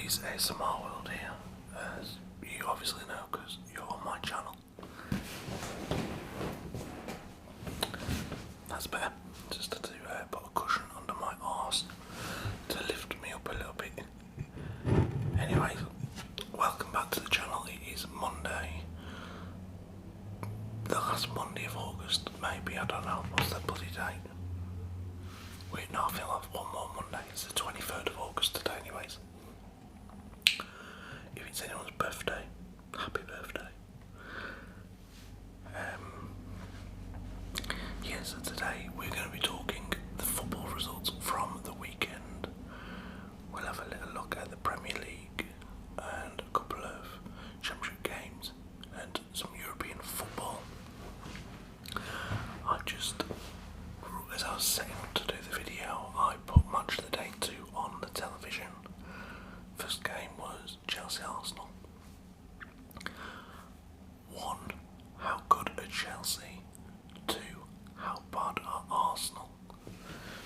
is ASMR World here, as you obviously know because you're on my channel. That's better, just to put a cushion under my arse to lift me up a little bit. Anyway, welcome back to the channel. It is Monday, the last Monday of August, maybe, I don't know, what's the bloody date? Wait, no, I feel like one more Monday. It's the 23rd of August today anyways. If it's anyone's birthday, happy birthday. Yeah, so today we're going to be talking the football results from the weekend. We'll have a little look at the Premier League and a couple of Championship games and some European football. As I was setting up to do the video, I put Match of the Day 2 on the television. First game was Chelsea-Arsenal. 1. How good are Chelsea? 2. How bad are Arsenal?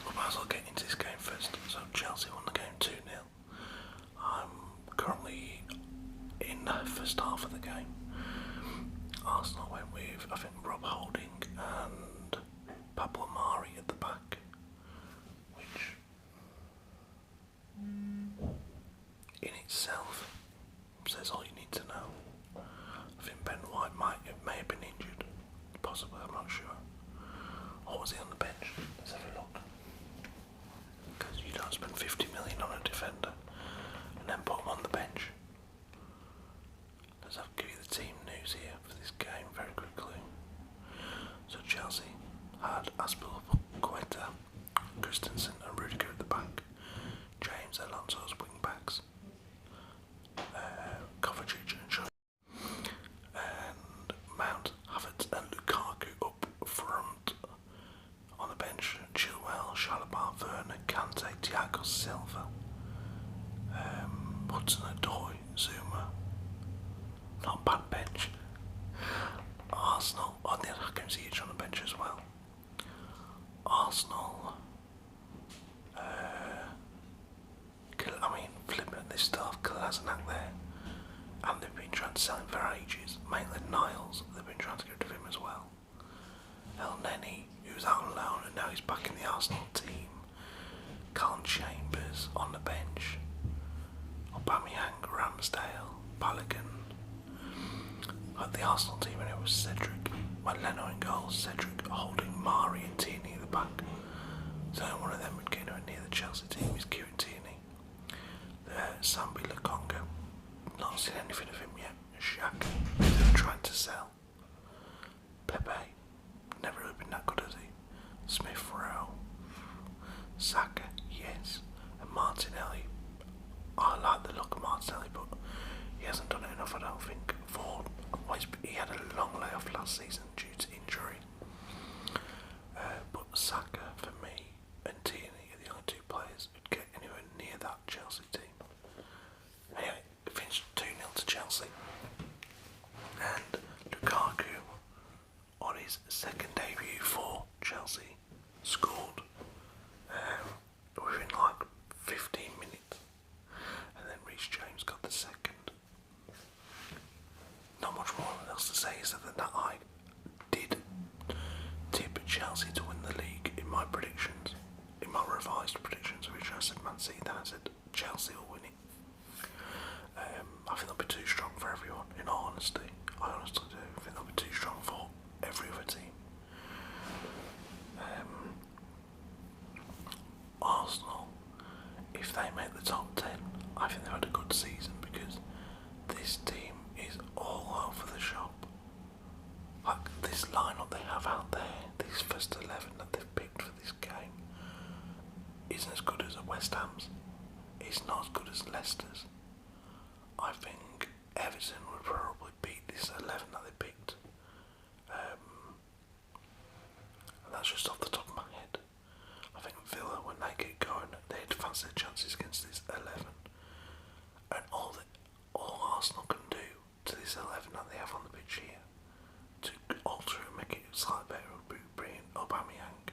I might as well get into this game first. So Chelsea won the game 2-0. I'm currently in the first half of the game. Arsenal went with, I think, Rob Holding and Pablo Mari at the back, which in itself says all you need to know. I think Ben White may have been injured, possibly, I'm not sure. Or was he on the bench? Let's have a look. Because you don't spend 50 million on a defender and then put him on the bench. Let's give you the team news here for this game very quickly. So Chelsea had Aspilicueta, Christensen and Rudiger at the back. James Alonso's wing backs. Kovacic and Shaw. And Mount, Havertz and Lukaku up front. On the bench, Chilwell, Chalobah, Werner, Kante, Thiago Silva, Hudson-Odoi, Zuma. Not a bad bench. Arsenal, I can see each on the bench as well. Arsenal, flipping at this stuff, Kolasinac there, and they've been trying to sell him for ages. Maitland-Niles, they've been trying to get rid of him as well. El Neni, who's out on loan and now he's back in the Arsenal team. Colin Chambers on the bench. Aubameyang, Ramsdale, Balogun. At the Arsenal team, and it was Cedric, Leno in goal, Cedric, Holding, Mari and Tierney at the back. So one of them would get anywhere near the Chelsea team is Kieran Tierney. Sambi Lukonga, not seen anything of him yet. Xhaka, they were trying to sell. Pepe, never really been that good, has he? Smith Rowe, Saka, yes, and Martinelli. I like the look of Martinelli, but he hasn't done it enough, I don't think. He had a long layoff last season due to injury. But Saka, for me, and Tierney are the only two players who'd get anywhere near that Chelsea team. Anyway, it finished 2-0 to Chelsea. And Lukaku, on his second debut for Chelsea, scored within like 15 minutes. And then Reece James got the second. Not much more else to say is that I did tip Chelsea to win the league in my predictions, in my revised predictions, which I said Man City, then I said Chelsea will win it. I think they'll be too strong for everyone, in all honesty. I honestly do. I think they'll be too strong for every other team. Arsenal, if they make the top 10, I think they've had a good season because this team is all over the shop. Like this lineup they have out there, these first 11 that they've picked for this game, isn't as good as a West Ham's. It's not as good as Leicester's. I think Everton would probably beat this 11 that they picked. And that's just off the top of my head. I think Villa, when they get going, they'd fancy their chances against this 11. And all Arsenal can do to this 11 that they have on the pitch here to alter it and make it slightly better would be bring in Aubameyang,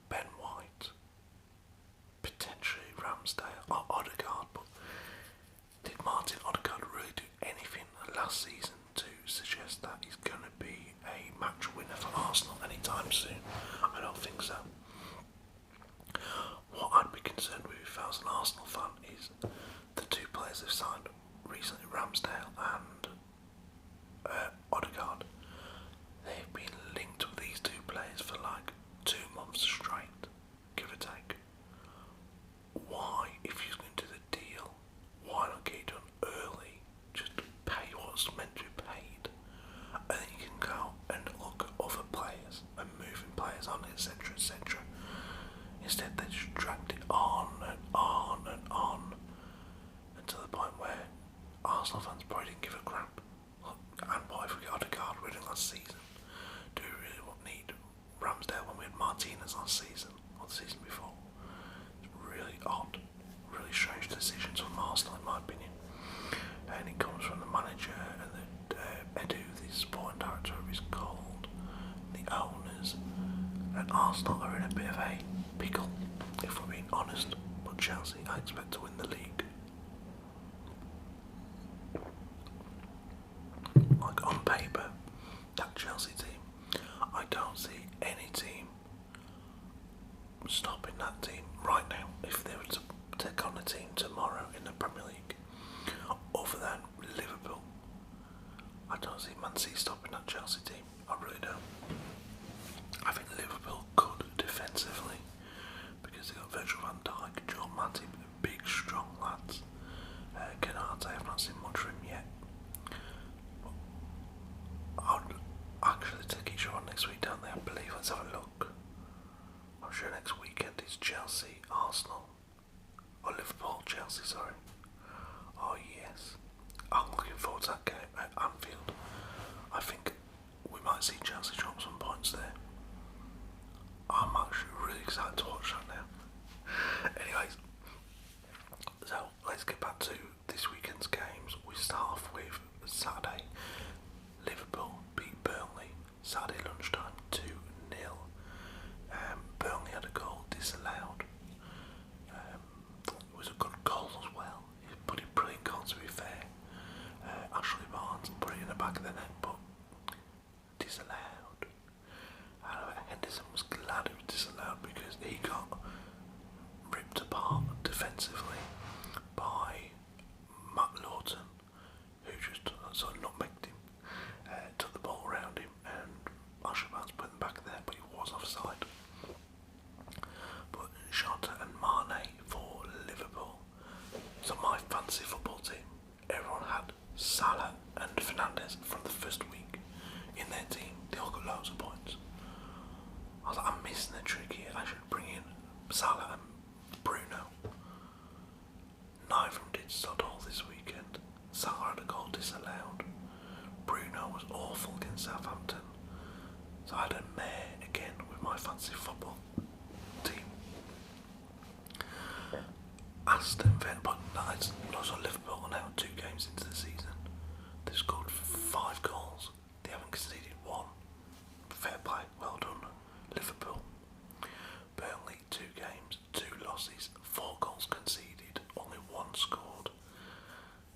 Ben White, potentially Ramsdale or Odegaard, but just dragged it on and on and on, and to the point where Arsenal fans probably didn't give a crap. Look, and what if we got Odegaard winning last season? Do we really need Ramsdale when we had Martinez last season or the season before? It's really odd, really strange decisions from Arsenal in my opinion. And it comes from the manager and the Edu, the sporting director, is called, the owners, and Arsenal are in a bit of a pickle, if we're being honest. But Chelsea, I expect to win the league. Like on paper, that Chelsea team, I don't see any team stopping that team right now if they were to take on a team tomorrow in the Premier League. Other than Liverpool, I don't see Man City stopping that Chelsea team. I really don't. I think Liverpool could defensively because they got Virgil van Dijk, Joel Matip, big strong lads. Canate, I've not seen much from him yet. But I'll actually take each other on next week, don't they? I believe. Let's have a look. I'm sure next weekend is Chelsea, Arsenal, or Liverpool, Chelsea, sorry. Oh yes, I'm looking forward to that game at Anfield. I think we might see Chelsea drop some points there. I'm actually really excited to watch that now. Anyways, so let's get back to this weekend's games. We start off with Saturday. Liverpool beat Burnley Saturday lunchtime 2-0. Burnley had a goal disallowed. It was a good goal as well. He put it brilliant goal, to be fair. Ashley Barnes put it in the back of the net, but disallowed. Henderson was glad it was disallowed because he got ripped apart defensively by Matt Lawton, who just sort of nutmegged him, took the ball around him, and Ashley Barnes put it in the back of the net, but he was offside. But Shota and Mane for Liverpool. So my fantasy football team, everyone had Salah and Fernandes from the first week in their team. They all got loads of points. I was like, I'm missing the trick here. I should bring in Salah and Bruno. Neither of them did sod all this weekend. Salah had a goal disallowed. Bruno was awful against Southampton. So I had a mare again with my fantasy football team. Aston Villa, but that's also Liverpool are now 2 games into the season. They've scored 5 goals. They haven't conceded 1. Fair play, well done, Liverpool. Burnley 2 games, 2 losses, 4 goals conceded, only 1 scored.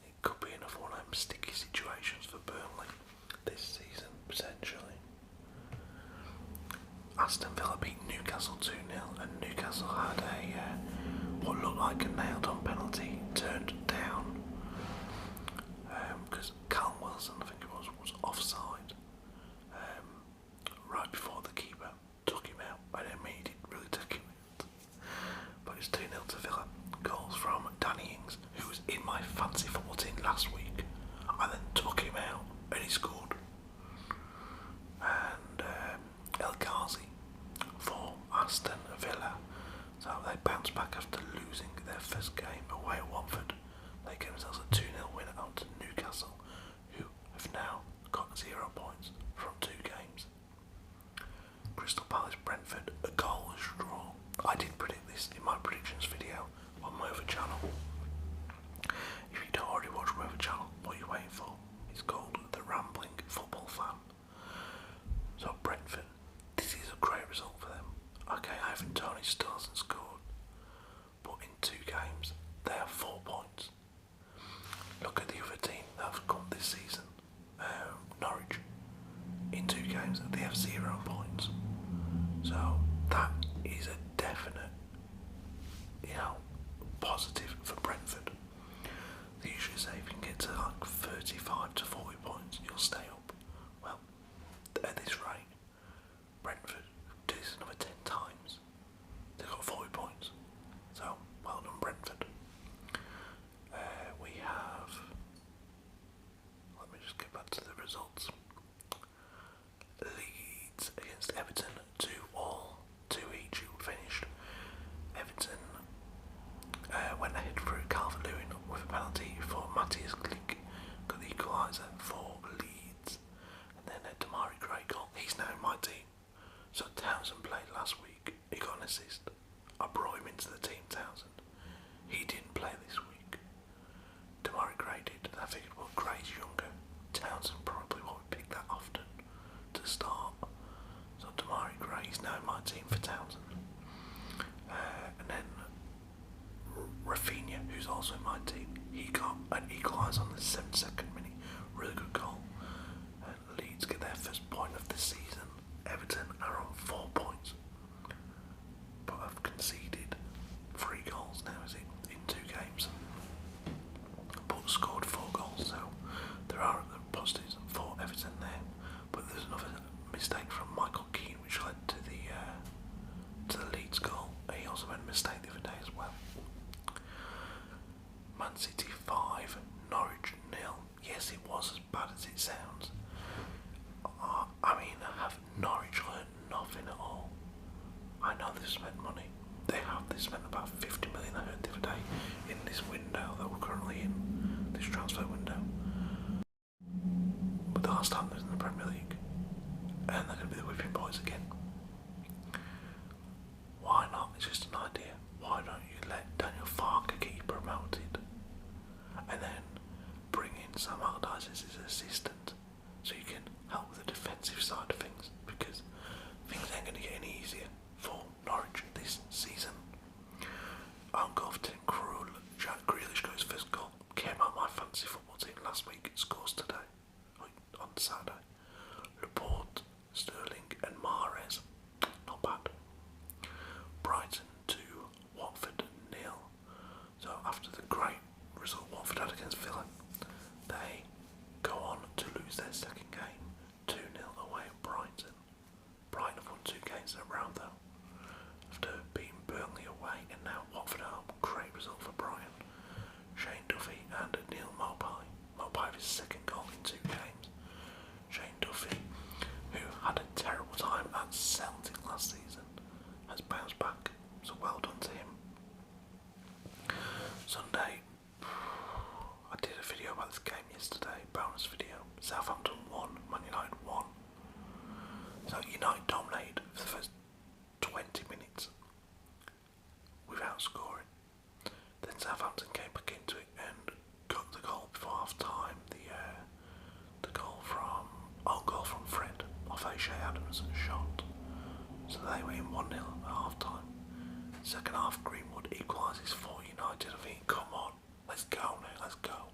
It could be another one of them sticky situations for Burnley this season, potentially. Aston Villa beat Newcastle 2-0, and Newcastle had a what looked like a nailed-on penalty turned down because Callum Wilson, I think it was offside right before the keeper took him out. I don't mean he didn't really take him out, but it's 2-0 to Villa. Goals from Danny Ings, who was in my fantasy football team last week. I then took him out and he scored. And El Ghazi for Aston Villa. So they bounced back after losing their first game away at Watford. They gave themselves a 2-0 win out to Newcastle, who have now got 0 points from 2 games. Crystal Palace Brentford, a goalless draw. I did predict this in my predictions video on my other channel. If you don't already watch my other channel, what are you waiting for? It's called The Rambling Football Fan. So Brentford, this is a great result for them. Okay, Ivan Toney still hasn't scored, but in 2 games they have 4 points. Look at the other team that have come this season, Norwich. In 2 games they have 0 points. So that is a definite, positive for Brentford. They usually say if you can get to like 35 to 40 points, you'll stay up. Well, at this rate, Brentford do this another 10 times. They've got 40 points. So, well done, Brentford. We have... Let me just get back to the results. Leeds against Everton 2-2. also in my team. He got an equaliser on the 72nd minute. Really good goal. And Leeds get their first point of the season. Everton are on 4 points, but have conceded 3 goals now, is it, in 2 games, but scored 4 goals, so there are positives for Everton there. But there's another mistake from Michael Keane which led to the Leeds goal. He also made a mistake the other day as well. Man City 5, Norwich 0. Yes, it was as bad as it sounds. I mean, have Norwich learned nothing at all? I know they've spent money. They spent about 50 million, I heard the other day, in this window that we're currently in, this transfer window. But the last time they was in the Premier League, and they're going to be the whipping boys again. Why not? It's just an idea. Why don't you let Daniel Farke get you promoted, and then bring in Sam Allardyce as his assistant, so you can help with the defensive side of things, because things ain't going to get any easier for Norwich this season. Own goal for Tim Krul. Jack Grealish got his first goal. Came out my fantasy football team last week. It scores today, on Saturday. Laporte, Sterling and Mahrez. Not bad. Brighton 2, Watford 0. So after the great result Watford had against Villa, they go on to lose their second game 2-0 away at Brighton. Brighton have won 2 games in a row though, after beating Burnley away, and now Watford at home. Great result for Brighton. Shane Duffy and Neil Mopai. Mopai with his second goal in 2 games. Shane Duffy, who had a terrible time at Celtic last season, has bounced back, so well done to him. Sunday, I did a video about this game yesterday, bonus video. Southampton 1, Man United 1. So United dominated for the first 20 minutes without scoring. Then Southampton came back into it and got the goal before half time. The goal from Fred off O'Shea Adams' shot. So they were in 1-0 at half time. Second half, Greenwood equalises for United. I think, come on, let's go now, let's go.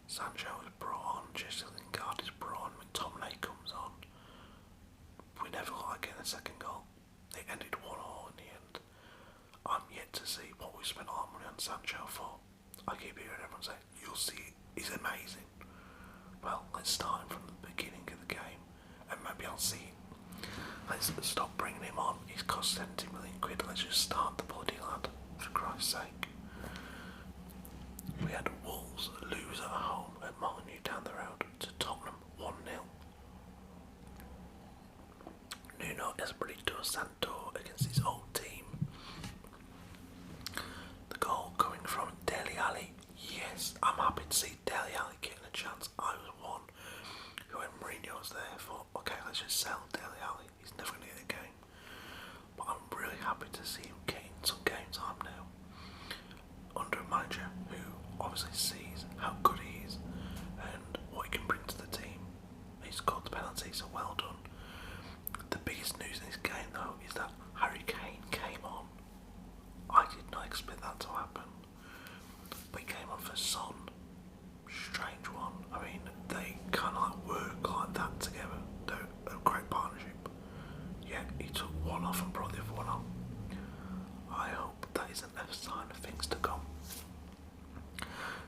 Sancho is brought on, Jesse Lingard is brought on, McTominay comes on. We never got to get a second goal. It ended 1-1 in the end. I'm yet to see what we spent a lot of money on Sancho for. I keep hearing everyone say, you'll see, he's amazing. Well, let's start him from the beginning of the game, and maybe I'll see it. Let's stop bringing him on. He's cost 70 million quid. Let's just start the bloody lad, for Christ's sake. We had Wolves lose at home at Molineux down the road to Tottenham 1-0. Nuno Espirito Santo against his old team. The goal coming from Dele Alli. Yes, I'm happy to see Dele Alli getting a chance. I was one who, when Mourinho was there, thought, okay, let's just sell Dele Alli. He's never going to get a game. But I'm really happy to see him getting some game time now, under a manager who obviously sees how good he is and what he can bring to the team. He scored the penalty, so well done. The biggest news in this game though is that Harry Kane came on. I did not expect that to happen, but he came on for Son. Strange one. I mean, they kind of like work like that together. They're a great partnership. Yeah, he took one off and brought the other one on. I hope that isn't a sign of things to come.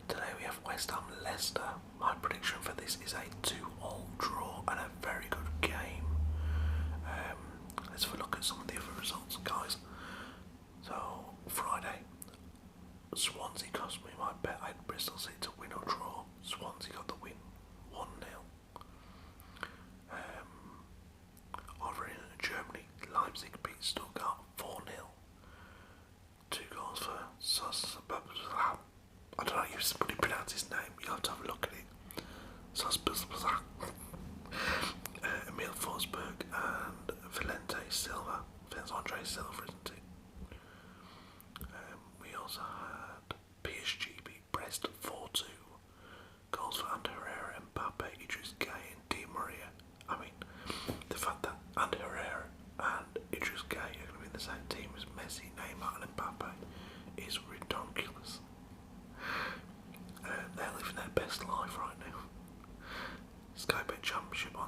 Today we have West Ham Leicester. My prediction for this is a 2-2 draw and a very good game. Let's have a look at some of the other results, guys. So, Friday, Swansea cost me my bet. I had Bristol City to win or draw. Swansea got the win, 1-0. Over in Germany, Leipzig beat Stuttgart 4-0. 2 goals for I don't know how you pronounce his name. You'll have to have a look at it. Emil Forsberg and Valente Silva. That's Andre Silva, isn't it? We also had PSG beat Brest 4-2. Goals for Ander Herrera, Mbappe, Idris Gueye and Di Maria. I mean, the fact that Ander Herrera and Idris Gueye are going to be in the same team as Messi, Neymar and Mbappe is ridiculous.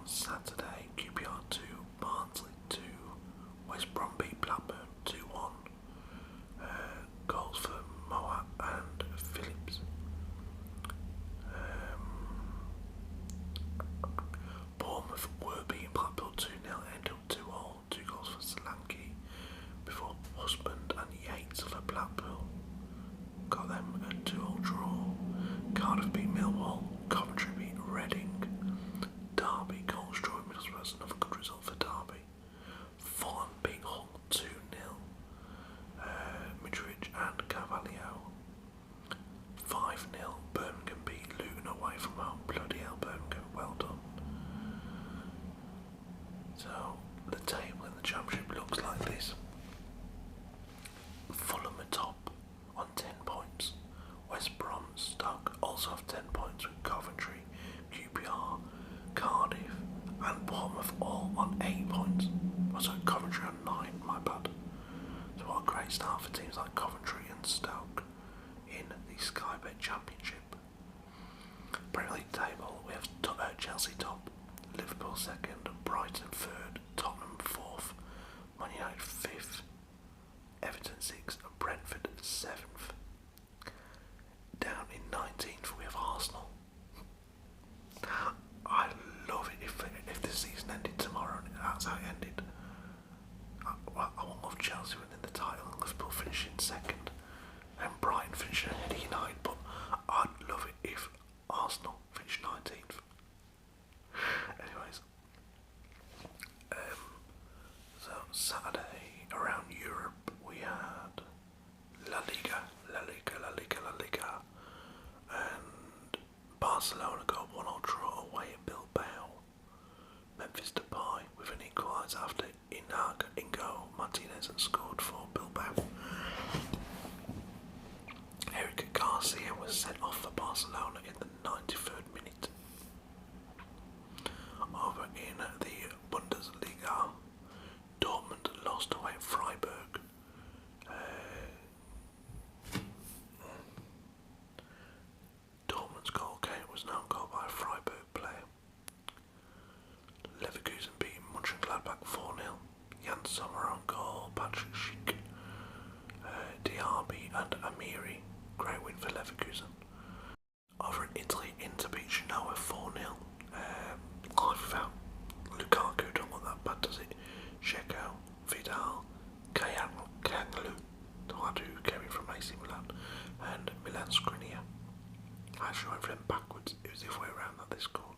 on Saturday, QPR 2, Barnsley 2, West Brom beat Blackburn 2-1. Goals for Moat and Phillips. Bournemouth were beating Blackpool 2-0, ended up 2-all, 2 goals for Solanke, before Husband and Yates for Blackpool got them a 2-all draw. Cardiff beat Millwall, Coventry beat Reading, Derby goals draw in Middlesbrough, another good result for Derby. Fulham beat Hull 2-0. Madrid and Carvalho 5-0. Birmingham beat Luton away from home. Bloody hell, Birmingham, well done. So the table in the Championship looks like this. Fulham are top on 10 points. West Brom, Stoke also have 10 points, with Coventry, QPR, Cardiff and Bournemouth all on 8 points. Also Coventry on 9, my bad. So what a great start for teams like Coventry and Stoke in the Sky Bet Championship. Premier League table, we have Chelsea top, Liverpool second, Brighton third, Tottenham fourth, Man United fifth, Everton sixth, and Brentford seventh. Down in 19th we have Arsenal. I love it if the season ended tomorrow and that's how it ended. I won't love Chelsea winning the title and Liverpool finishing second and Brighton finishing ahead of United, but I'd love it if Arsenal finished 19th. Anyways, so Saturday around Europe we had La Liga, and Barcelona got a 1-0 draw away at Bilbao. Memphis Depay with an equaliser after Inigo Martinez had scored for Bilbao. Eric Garcia was sent off for Barcelona in the 93rd minute. Over in the Bundesliga, Dortmund lost away at Freiburg. Dortmund's goal was no goal by a Freiburg player. Leverkusen beat Mönchengladbach 4-0. Jan Sommer on goal, Patrick Schick, Diaby and Amiri. Great win for Leverkusen. Over in Italy, Inter beat Genoa 4-0. Live without Lukaku, don't look that bad, does it? Dzeko, Vidal, Kanglu, the lad who came in from AC Milan, and Milan Skriniar. I actually went for them backwards, it was the other way around that they scored.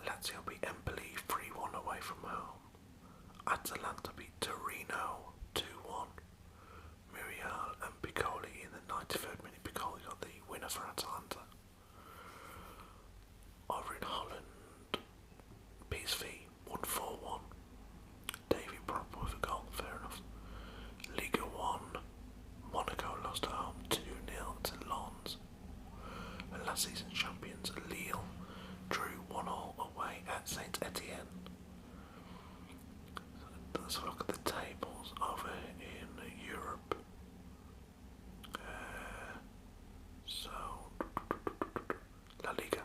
Lazio beat Empoli 3-1 away from home. Atalanta beat Torino 2-1. Muriel and Piccoli in the 93rd minute. Piccoli got the winner for Atalanta. Over in Holland, PSV won 4-1. Davy Prop with a goal, fair enough. Liga 1, Monaco lost at home 2-0 to Lens. And last season's champions Lille drew 1-1 away at Saint Etienne. So let's look at the tables over in Europe. So La Liga,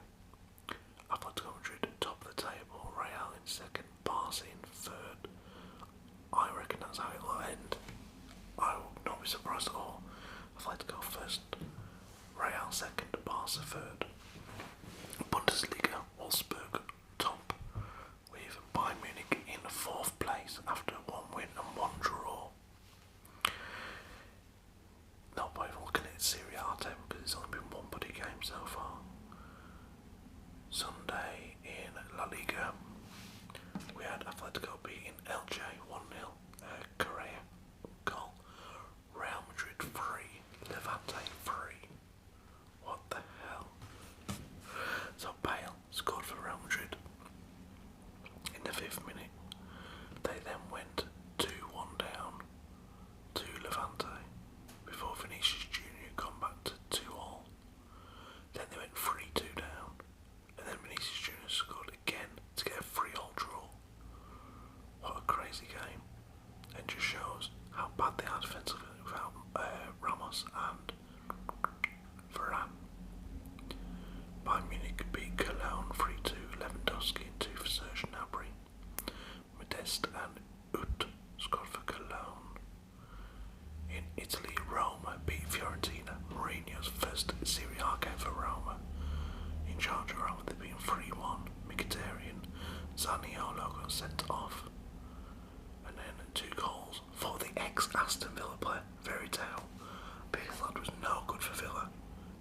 Atletico Madrid top of the table, Real in second, Barca in third. I reckon that's how it will end. I would not be surprised at all. Atletico first, Real second, Barca third. Bundesliga, Wolfsburg top, with Bayern Munich in fourth place after 1 win and 1 draw. Not by even looking at the Serie A table because it's only been one bloody game so far. Sunday in La Liga, we had Atletico beating Elche 1-0. Correa goal. Real Madrid 3, Levante 3. What the hell? So Bale scored for Real Madrid in the 5th minute. They then went 2-1 down to Levante before Vinicius Jr. come back to 2-all. Then they went 3-2 down, and then Vinicius Jr. scored again to get a 3-all draw. What a crazy game. got sent off. And then 2 goals for the ex-Aston Villa player, Veritale. This lad was no good for Villa.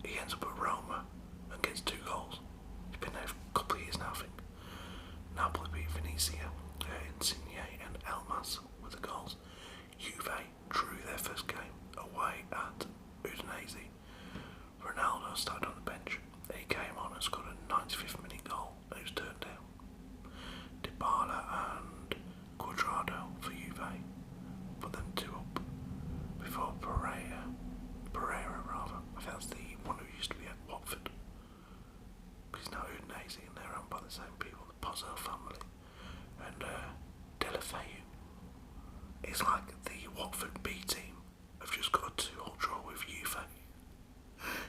He ends up at Roma and gets 2 goals. He's been there for a couple of years now, I think. Napoli beat Venezia, Insigne and Elmas with the goals. Juve drew their first game away at Udinese. Ronaldo started on the bench. He came on and scored a 95th minute goal and he was turned down. Dybala and Cuadrado for Juve put them 2 up before Pereira, I think that's the one who used to be at Watford. He's now Udinese and they're owned by the same people, the Pozzo family. And Delafeu is like the Watford B team. Have just got a 2-2 draw with Juve.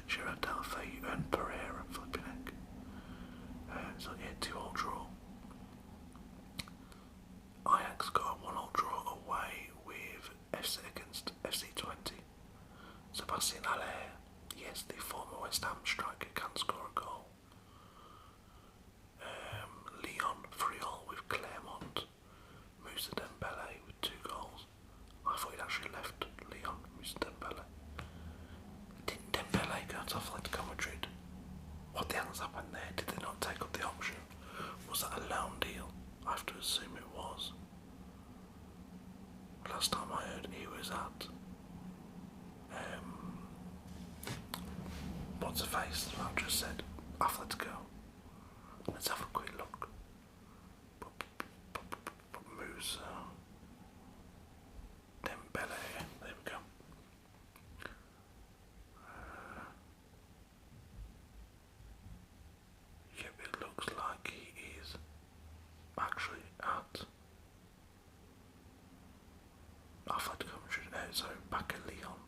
Gerard Delafeu and Pereira, flipping heck. So yeah, 2-2 draw. Ajax got a 1-1 draw away with against FC20. Sebastian Haller, yes, the former West Ham striker, can score a goal. Lyon 3-0 with Clermont. Moussa Dembele with 2 goals. I thought he'd actually left Lyon, Moussa Dembele. Didn't Dembele go to Atletico Madrid? What the hell's happened there? Did they not take up the option? Was that a loan deal? I have to assume it was. Last time I heard he was at what's the face that I just said? Atletico. Let's have a quick look. Moussa Dembele. There we go. Yep, it looks like he is actually at Atletico Madrid. Sorry, back at Lyon.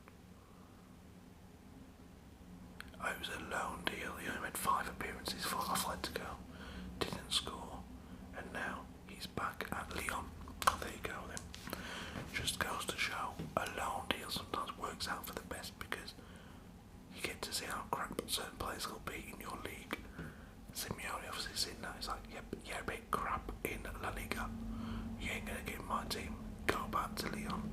It was a loan deal. He only made 5 appearances for Atletico, didn't score, and now he's back at Lyon. There you go then. Just goes to show a loan deal sometimes works out for the best because you get to see how crap certain players will be in your league. Simeone obviously seen that. He's like, yep, you're a bit crap in La Liga. You ain't gonna get in my team. Go back to Lyon.